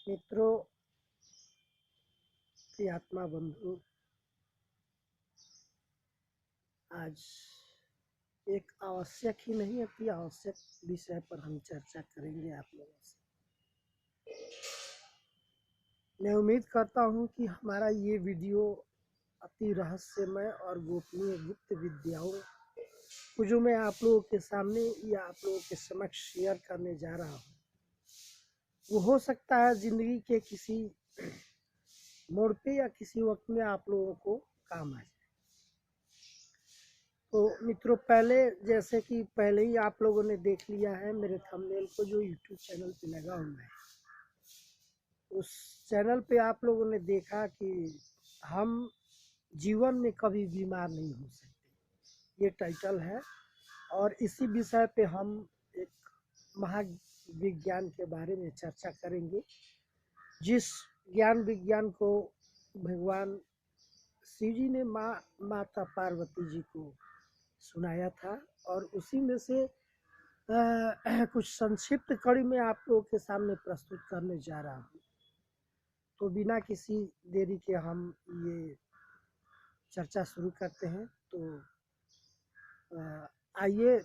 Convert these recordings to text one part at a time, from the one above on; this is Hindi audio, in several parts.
मित्रों, प्रियात्मा बंधु, आज एक आवश्यक ही नहीं अति आवश्यक विषय पर हम चर्चा करेंगे आप लोगों से। मैं उम्मीद करता हूं कि हमारा ये वीडियो अति रहस्यमय और गोपनीय गुप्त विद्याओं को जो मैं आप लोगों के सामने या आप लोगों के समक्ष शेयर करने जा रहा हूं, वो हो सकता है जिंदगी के किसी मोड़ पे या किसी वक्त में आप लोगों को काम आ जाए। तो मित्रों, जैसे कि पहले ही आप लोगों ने देख लिया है मेरे थंबनेल को जो यूट्यूब चैनल पे लगा हुआ है, उस चैनल पे आप लोगों ने देखा कि हम जीवन में कभी बीमार नहीं हो सकते, ये टाइटल है। और इसी विषय पे हम एक महाविज्ञान के बारे में चर्चा करेंगे, जिस ज्ञान विज्ञान को भगवान शिव जी ने माता पार्वती जी को सुनाया था, और उसी में से कुछ संक्षिप्त कड़ी में आप लोगों के सामने प्रस्तुत करने जा रहा हूँ। तो बिना किसी देरी के हम ये चर्चा शुरू करते हैं। तो आइए,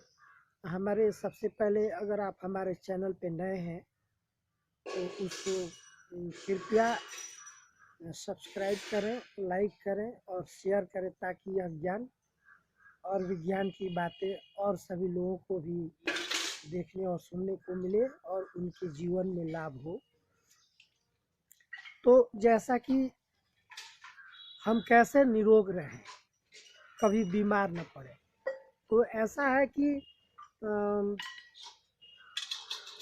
हमारे सबसे पहले अगर आप हमारे चैनल पे नए हैं तो उसको कृपया सब्सक्राइब करें, लाइक करें और शेयर करें, ताकि यह ज्ञान और विज्ञान की बातें और सभी लोगों को भी देखने और सुनने को मिले और उनके जीवन में लाभ हो। तो जैसा कि हम कैसे निरोग रहें, कभी बीमार न पड़े, तो ऐसा है कि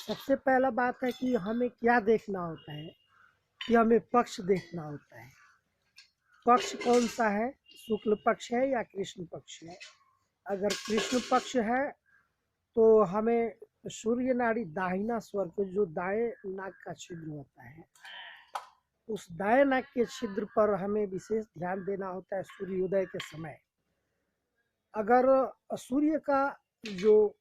सबसे पहला बात है कि हमें क्या देखना होता है कि हमें पक्ष देखना होता है। पक्ष कौन सा है, शुक्ल पक्ष है या कृष्ण पक्ष है। अगर कृष्ण पक्ष है तो हमें सूर्य नाड़ी दाहिना स्वर को, जो दाएं नाक का छिद्र होता है, उस दाएं नाक के छिद्र पर हमें विशेष ध्यान देना होता है सूर्योदय के समय। अगर सूर्य का जो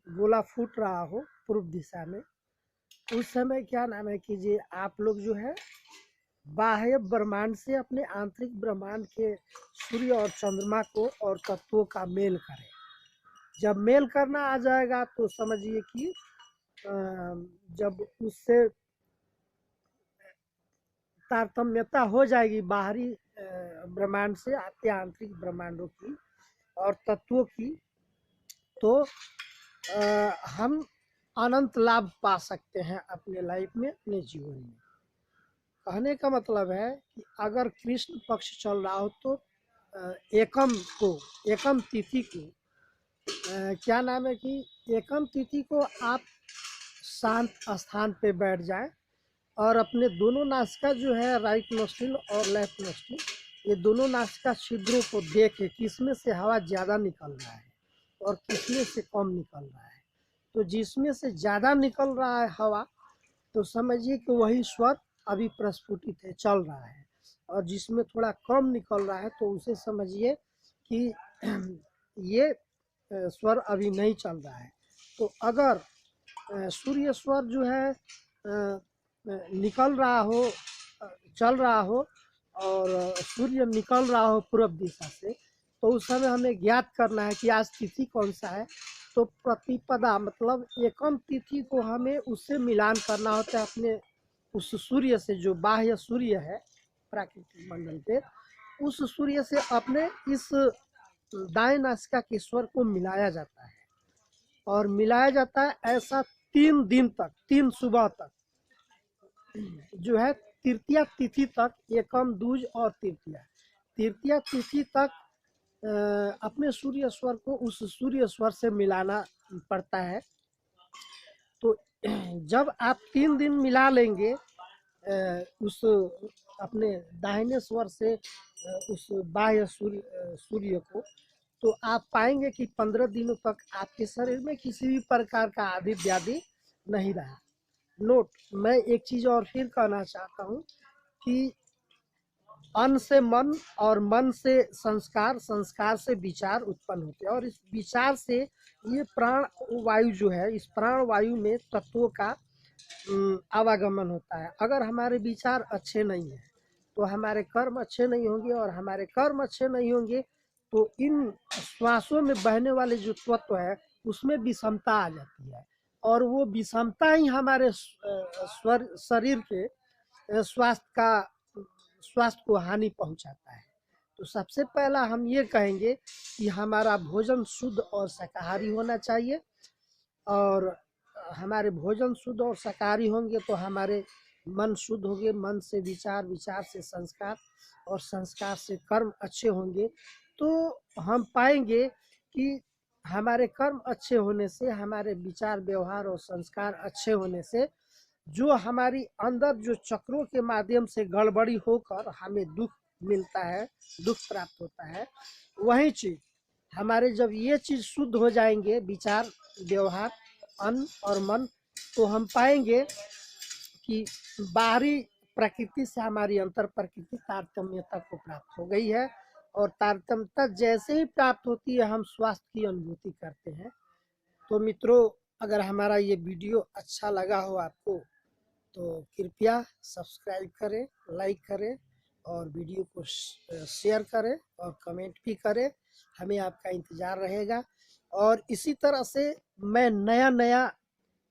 गोला फूट रहा हो पूर्व दिशा में, उस समय क्या नाम है कीजिए, आप लोग जो है बाह्य ब्रह्मांड से अपने आंतरिक ब्रह्मांड के सूर्य और चंद्रमा को और तत्वों का मेल करें। जब मेल करना आ जाएगा तो समझिए कि जब उससे तारतम्यता हो जाएगी बाहरी ब्रह्मांड से आते आंतरिक ब्रह्मांडों की और तत्वों की, तो हम अनंत लाभ पा सकते हैं अपने लाइफ में, अपने जीवन में। कहने का मतलब है कि अगर कृष्ण पक्ष चल रहा हो तो एकम तिथि को क्या नाम है कि एकम तिथि को आप शांत स्थान पे बैठ जाएं और अपने दोनों नासिका जो है, राइट नोस्ट्रिल और लेफ्ट नोस्ट्रिल, ये दोनों नासिका छिद्रों को देखें किसमें से हवा ज़्यादा निकल रहा है और किसमें से कम निकल रहा है। तो जिसमें से ज़्यादा निकल रहा है हवा, तो समझिए कि वही स्वर अभी प्रस्फुटित है, चल रहा है। और जिसमें थोड़ा कम निकल रहा है तो उसे समझिए कि ये स्वर अभी नहीं चल रहा है। तो अगर सूर्य स्वर जो है निकल रहा हो, चल रहा हो, और सूर्य निकल रहा हो पूर्व दिशा से, तो उस समय हमें ज्ञात करना है कि आज तिथि कौन सा है। तो प्रतिपदा मतलब एकम तिथि को हमें उससे मिलान करना होता है, अपने उस सूर्य से, जो बाह्य सूर्य है प्राकृतिक मंडल पे, उस सूर्य से अपने इस दाएं नासिका के स्वर को मिलाया जाता है। और मिलाया जाता है ऐसा 3 दिन तक, 3 सुबह तक जो है, तृतीया तिथि तक, एकम दूज और तृतीया तिथि तक अपने सूर्य स्वर को उस सूर्य स्वर से मिलाना पड़ता है। तो जब आप 3 दिन मिला लेंगे उस अपने दाहिने स्वर से उस बाह्य सूर्य को, तो आप पाएंगे कि 15 दिनों तक आपके शरीर में किसी भी प्रकार का आदि व्याधि नहीं रहा। नोट, मैं एक चीज और फिर कहना चाहता हूँ कि अन्न से मन और मन से संस्कार, संस्कार से विचार उत्पन्न होते हैं, और इस विचार से ये प्राण वायु जो है, इस प्राण वायु में तत्वों का आवागमन होता है। अगर हमारे विचार अच्छे नहीं हैं तो हमारे कर्म अच्छे नहीं होंगे, और हमारे कर्म अच्छे नहीं होंगे तो इन श्वासों में बहने वाले जो तत्व है उसमें विषमता आ जाती है, और वो विषमता ही हमारे शरीर के स्वास्थ्य को हानि पहुंचाता है। तो सबसे पहला हम ये कहेंगे कि हमारा भोजन शुद्ध और शाकाहारी होना चाहिए, और हमारे भोजन शुद्ध और शाकाहारी होंगे तो हमारे मन शुद्ध होंगे, मन से विचार, विचार से संस्कार, और संस्कार से कर्म अच्छे होंगे। तो हम पाएंगे कि हमारे कर्म अच्छे होने से, हमारे विचार, व्यवहार और संस्कार अच्छे होने से जो हमारी अंदर जो चक्रों के माध्यम से गड़बड़ी होकर हमें दुख मिलता है, दुख प्राप्त होता है, वही चीज हमारे जब ये चीज शुद्ध हो जाएंगे, विचार, व्यवहार, अन्न और मन, तो हम पाएंगे कि बाहरी प्रकृति से हमारी अंतर प्रकृति तारतम्यता को प्राप्त हो गई है, और तारतम्यता जैसे ही प्राप्त होती है हम स्वास्थ्य की अनुभूति करते हैं। तो मित्रों, अगर हमारा ये वीडियो अच्छा लगा हो आपको तो कृपया सब्सक्राइब करें, लाइक करें, और वीडियो को शेयर करें और कमेंट भी करें। हमें आपका इंतज़ार रहेगा। और इसी तरह से मैं नया नया,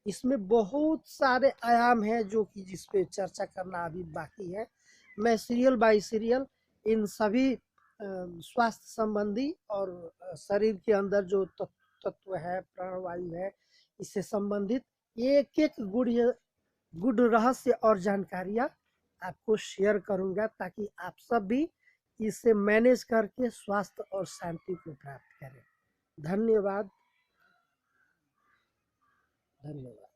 इसमें बहुत सारे आयाम हैं जो कि जिस पे चर्चा करना अभी बाकी है। मैं सीरियल बाय सीरियल इन सभी स्वास्थ्य संबंधी और शरीर के अंदर जो तत्व है, प्राणवायु है, इससे संबंधित एक एक गुड रहस्य और जानकारियाँ आपको शेयर करूंगा, ताकि आप सब भी इसे मैनेज करके स्वास्थ्य और शांति को प्राप्त करें। धन्यवाद। धन्यवाद।